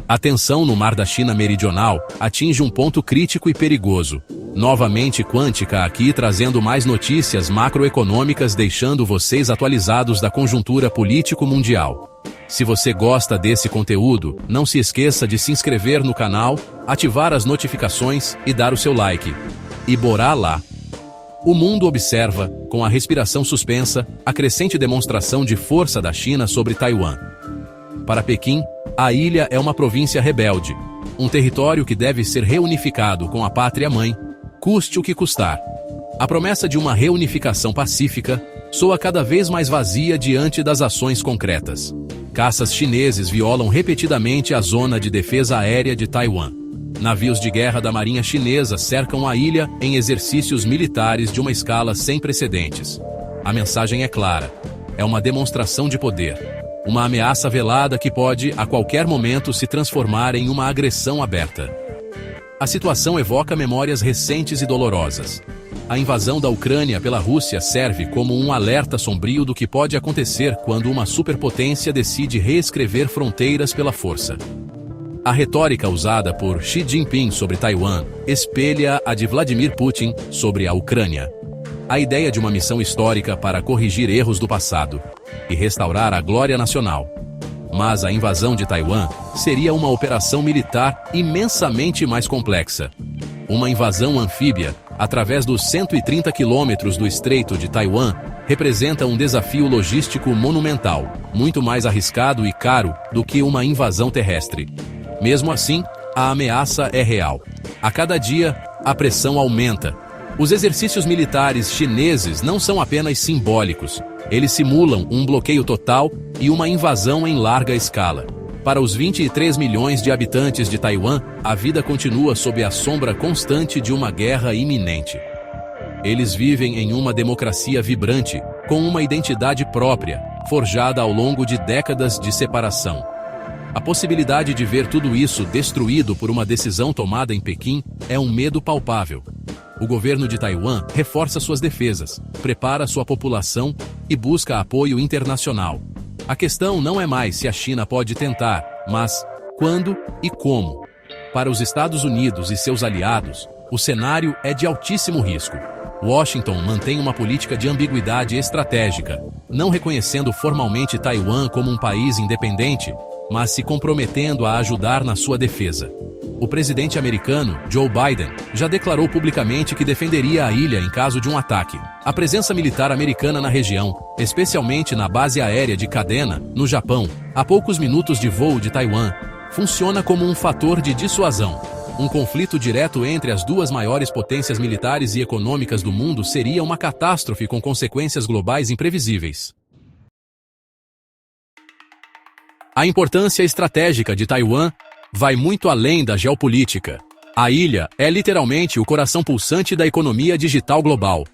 A tensão no Mar da China Meridional atinge um ponto crítico e perigoso. Novamente Quântica aqui trazendo mais notícias macroeconômicas, deixando vocês atualizados da conjuntura político mundial. Se você gosta desse conteúdo, não se esqueça de se inscrever no canal, ativar as notificações e dar o seu like. E bora lá! O mundo observa, com a respiração suspensa, a crescente demonstração de força da China sobre Taiwan. Para Pequim, a ilha é uma província rebelde, um território que deve ser reunificado com a pátria-mãe, custe o que custar. A promessa de uma reunificação pacífica soa cada vez mais vazia diante das ações concretas. Caças chineses violam repetidamente a zona de defesa aérea de Taiwan. Navios de guerra da marinha chinesa cercam a ilha em exercícios militares de uma escala sem precedentes. A mensagem é clara. É uma demonstração de poder. Uma ameaça velada que pode, a qualquer momento, se transformar em uma agressão aberta. A situação evoca memórias recentes e dolorosas. A invasão da Ucrânia pela Rússia serve como um alerta sombrio do que pode acontecer quando uma superpotência decide reescrever fronteiras pela força. A retórica usada por Xi Jinping sobre Taiwan espelha a de Vladimir Putin sobre a Ucrânia. A ideia de uma missão histórica para corrigir erros do passado e restaurar a glória nacional. Mas a invasão de Taiwan seria uma operação militar imensamente mais complexa. Uma invasão anfíbia, através dos 130 quilômetros do Estreito de Taiwan, representa um desafio logístico monumental, muito mais arriscado e caro do que uma invasão terrestre. Mesmo assim, a ameaça é real. A cada dia, a pressão aumenta. Os exercícios militares chineses não são apenas simbólicos. Eles simulam um bloqueio total e uma invasão em larga escala. Para os 23 milhões de habitantes de Taiwan, a vida continua sob a sombra constante de uma guerra iminente. Eles vivem em uma democracia vibrante, com uma identidade própria, forjada ao longo de décadas de separação. A possibilidade de ver tudo isso destruído por uma decisão tomada em Pequim é um medo palpável. O governo de Taiwan reforça suas defesas, prepara sua população e busca apoio internacional. A questão não é mais se a China pode tentar, mas quando e como. Para os Estados Unidos e seus aliados, o cenário é de altíssimo risco. Washington mantém uma política de ambiguidade estratégica, não reconhecendo formalmente Taiwan como um país independente, mas se comprometendo a ajudar na sua defesa. O presidente americano, Joe Biden, já declarou publicamente que defenderia a ilha em caso de um ataque. A presença militar americana na região, especialmente na base aérea de Kadena, no Japão, a poucos minutos de voo de Taiwan, funciona como um fator de dissuasão. Um conflito direto entre as duas maiores potências militares e econômicas do mundo seria uma catástrofe com consequências globais imprevisíveis. A importância estratégica de Taiwan vai muito além da geopolítica. A ilha é literalmente o coração pulsante da economia digital global.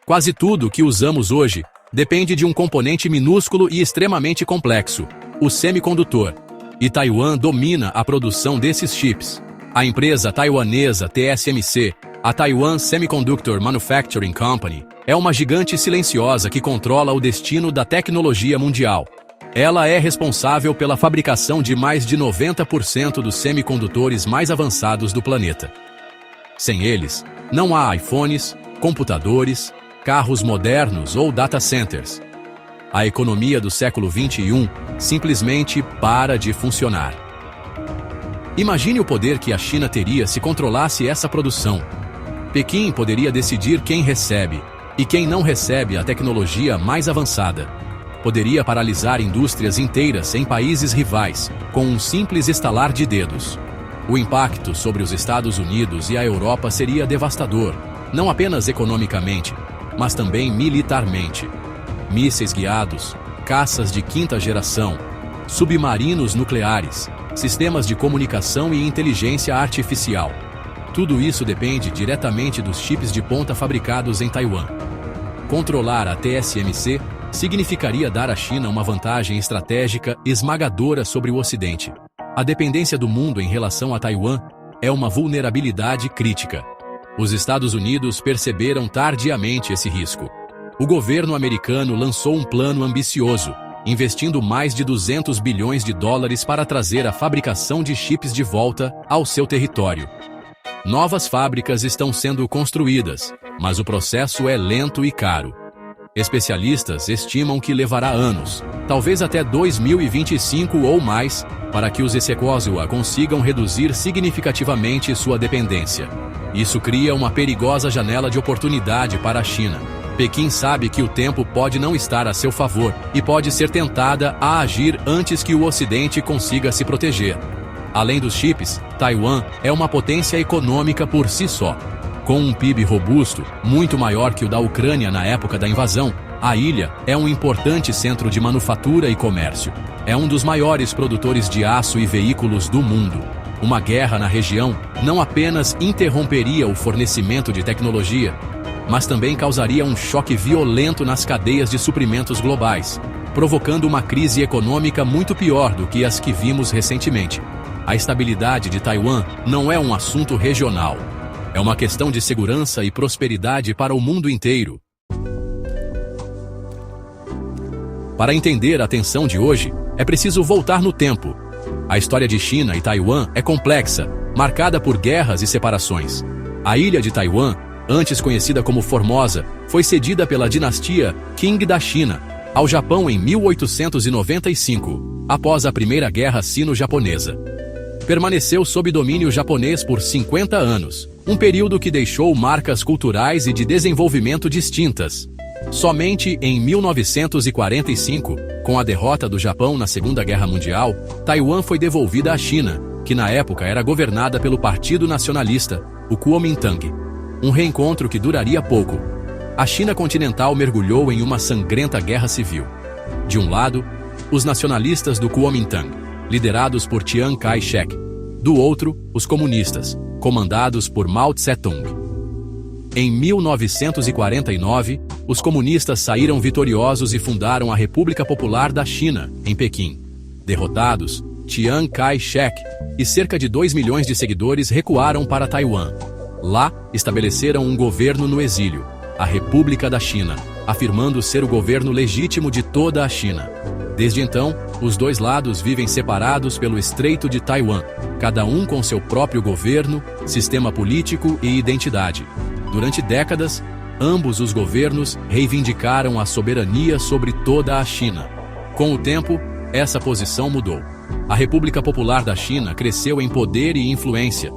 Quase tudo que usamos hoje depende de um componente minúsculo e extremamente complexo, o semicondutor. E Taiwan domina a produção desses chips. A empresa taiwanesa TSMC, a Taiwan Semiconductor Manufacturing Company, é uma gigante silenciosa que controla o destino da tecnologia mundial. Ela é responsável pela fabricação de mais de 90% dos semicondutores mais avançados do planeta. Sem eles, não há iPhones, computadores, carros modernos ou data centers. A economia do século XXI simplesmente para de funcionar. Imagine o poder que a China teria se controlasse essa produção. Pequim poderia decidir quem recebe e quem não recebe a tecnologia mais avançada. Poderia paralisar indústrias inteiras em países rivais, com um simples estalar de dedos. O impacto sobre os Estados Unidos e a Europa seria devastador, não apenas economicamente, mas também militarmente. Mísseis guiados, caças de quinta geração, submarinos nucleares, sistemas de comunicação e inteligência artificial. Tudo isso depende diretamente dos chips de ponta fabricados em Taiwan. Controlar a TSMC significaria dar à China uma vantagem estratégica esmagadora sobre o Ocidente. A dependência do mundo em relação a Taiwan é uma vulnerabilidade crítica. Os Estados Unidos perceberam tardiamente esse risco. O governo americano lançou um plano ambicioso, investindo mais de 200 bilhões de dólares para trazer a fabricação de chips de volta ao seu território. Novas fábricas estão sendo construídas, mas o processo é lento e caro. Especialistas estimam que levará anos, talvez até 2025 ou mais, para que os Executiva consigam reduzir significativamente sua dependência. Isso cria uma perigosa janela de oportunidade para a China. Pequim sabe que o tempo pode não estar a seu favor e pode ser tentada a agir antes que o Ocidente consiga se proteger. Além dos chips, Taiwan é uma potência econômica por si só. Com um PIB robusto, muito maior que o da Ucrânia na época da invasão, a ilha é um importante centro de manufatura e comércio. É um dos maiores produtores de aço e veículos do mundo. Uma guerra na região não apenas interromperia o fornecimento de tecnologia, mas também causaria um choque violento nas cadeias de suprimentos globais, provocando uma crise econômica muito pior do que as que vimos recentemente. A estabilidade de Taiwan não é um assunto regional. É uma questão de segurança e prosperidade para o mundo inteiro. Para entender a tensão de hoje, é preciso voltar no tempo. A história de China e Taiwan é complexa, marcada por guerras e separações. A ilha de Taiwan, antes conhecida como Formosa, foi cedida pela dinastia Qing da China ao Japão em 1895, após a Primeira Guerra Sino-Japonesa. Permaneceu sob domínio japonês por 50 anos, um período que deixou marcas culturais e de desenvolvimento distintas. Somente em 1945, com a derrota do Japão na Segunda Guerra Mundial, Taiwan foi devolvida à China, que na época era governada pelo Partido Nacionalista, o Kuomintang. Um reencontro que duraria pouco. A China continental mergulhou em uma sangrenta guerra civil. De um lado, os nacionalistas do Kuomintang, liderados por Chiang Kai-shek. Do outro, os comunistas, comandados por Mao Tse-tung. Em 1949, os comunistas saíram vitoriosos e fundaram a República Popular da China, em Pequim. Derrotados, Chiang Kai-shek e cerca de 2 milhões de seguidores recuaram para Taiwan. Lá, estabeleceram um governo no exílio, a República da China, afirmando ser o governo legítimo de toda a China. Desde então, os dois lados vivem separados pelo Estreito de Taiwan, cada um com seu próprio governo, sistema político e identidade. Durante décadas, ambos os governos reivindicaram a soberania sobre toda a China. Com o tempo, essa posição mudou. A República Popular da China cresceu em poder e influência,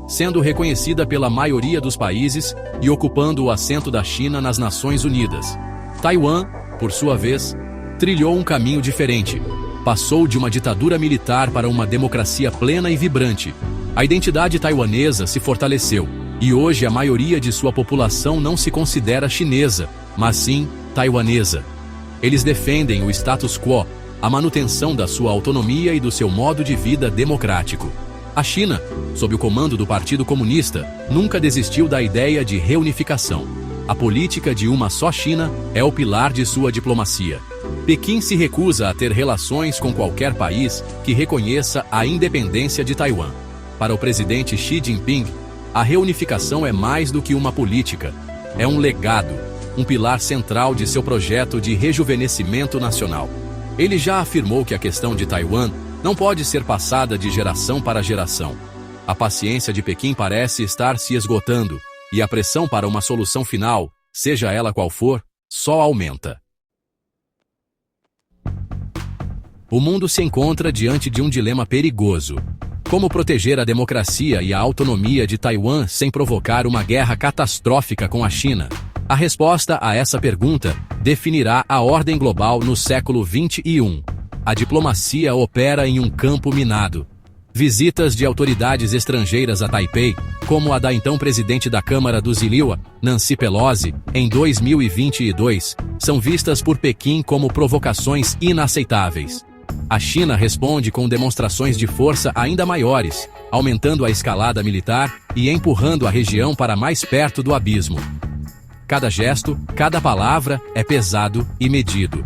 sendo reconhecida pela maioria dos países e ocupando o assento da China nas Nações Unidas. Taiwan, por sua vez, trilhou um caminho diferente. Passou de uma ditadura militar para uma democracia plena e vibrante. A identidade taiwanesa se fortaleceu, e hoje a maioria de sua população não se considera chinesa, mas sim taiwanesa. Eles defendem o status quo, a manutenção da sua autonomia e do seu modo de vida democrático. A China, sob o comando do Partido Comunista, nunca desistiu da ideia de reunificação. A política de uma só China é o pilar de sua diplomacia. Pequim se recusa a ter relações com qualquer país que reconheça a independência de Taiwan. Para o presidente Xi Jinping, a reunificação é mais do que uma política. É um legado, um pilar central de seu projeto de rejuvenescimento nacional. Ele já afirmou que a questão de Taiwan não pode ser passada de geração para geração. A paciência de Pequim parece estar se esgotando, e a pressão para uma solução final, seja ela qual for, só aumenta. O mundo se encontra diante de um dilema perigoso. Como proteger a democracia e a autonomia de Taiwan sem provocar uma guerra catastrófica com a China? A resposta a essa pergunta definirá a ordem global no século XXI. A diplomacia opera em um campo minado. Visitas de autoridades estrangeiras a Taipei, como a da então presidente da Câmara dos Iliua, Nancy Pelosi, em 2022, são vistas por Pequim como provocações inaceitáveis. A China responde com demonstrações de força ainda maiores, aumentando a escalada militar e empurrando a região para mais perto do abismo. Cada gesto, cada palavra é pesado e medido.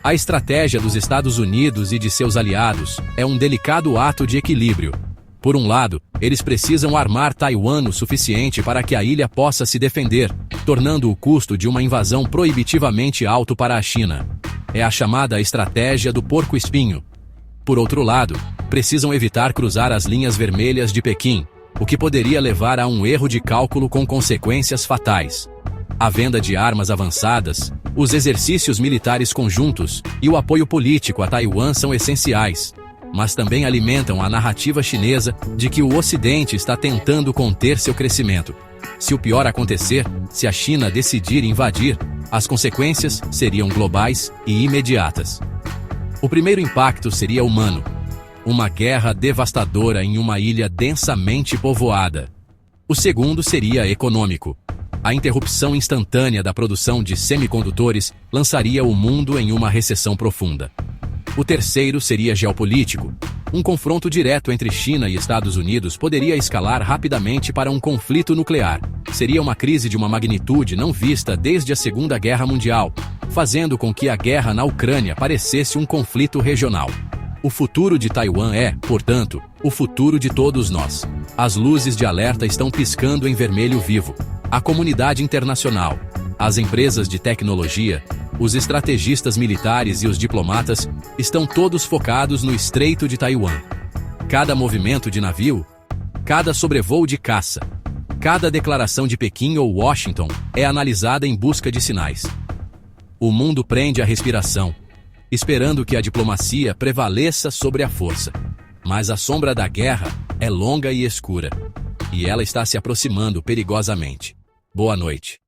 A estratégia dos Estados Unidos e de seus aliados é um delicado ato de equilíbrio. Por um lado, eles precisam armar Taiwan o suficiente para que a ilha possa se defender, tornando o custo de uma invasão proibitivamente alto para a China. É a chamada estratégia do porco-espinho. Por outro lado, precisam evitar cruzar as linhas vermelhas de Pequim, o que poderia levar a um erro de cálculo com consequências fatais. A venda de armas avançadas, os exercícios militares conjuntos e o apoio político a Taiwan são essenciais, mas também alimentam a narrativa chinesa de que o Ocidente está tentando conter seu crescimento. Se o pior acontecer, se a China decidir invadir, as consequências seriam globais e imediatas. O primeiro impacto seria humano. Uma guerra devastadora em uma ilha densamente povoada. O segundo seria econômico. A interrupção instantânea da produção de semicondutores lançaria o mundo em uma recessão profunda. O terceiro seria geopolítico. Um confronto direto entre China e Estados Unidos poderia escalar rapidamente para um conflito nuclear. Seria uma crise de uma magnitude não vista desde a Segunda Guerra Mundial, fazendo com que a guerra na Ucrânia parecesse um conflito regional. O futuro de Taiwan é, portanto, o futuro de todos nós. As luzes de alerta estão piscando em vermelho vivo. A comunidade internacional, as empresas de tecnologia, os estrategistas militares e os diplomatas estão todos focados no Estreito de Taiwan. Cada movimento de navio, cada sobrevoo de caça, cada declaração de Pequim ou Washington é analisada em busca de sinais. O mundo prende a respiração, esperando que a diplomacia prevaleça sobre a força. Mas a sombra da guerra é longa e escura, e ela está se aproximando perigosamente. Boa noite.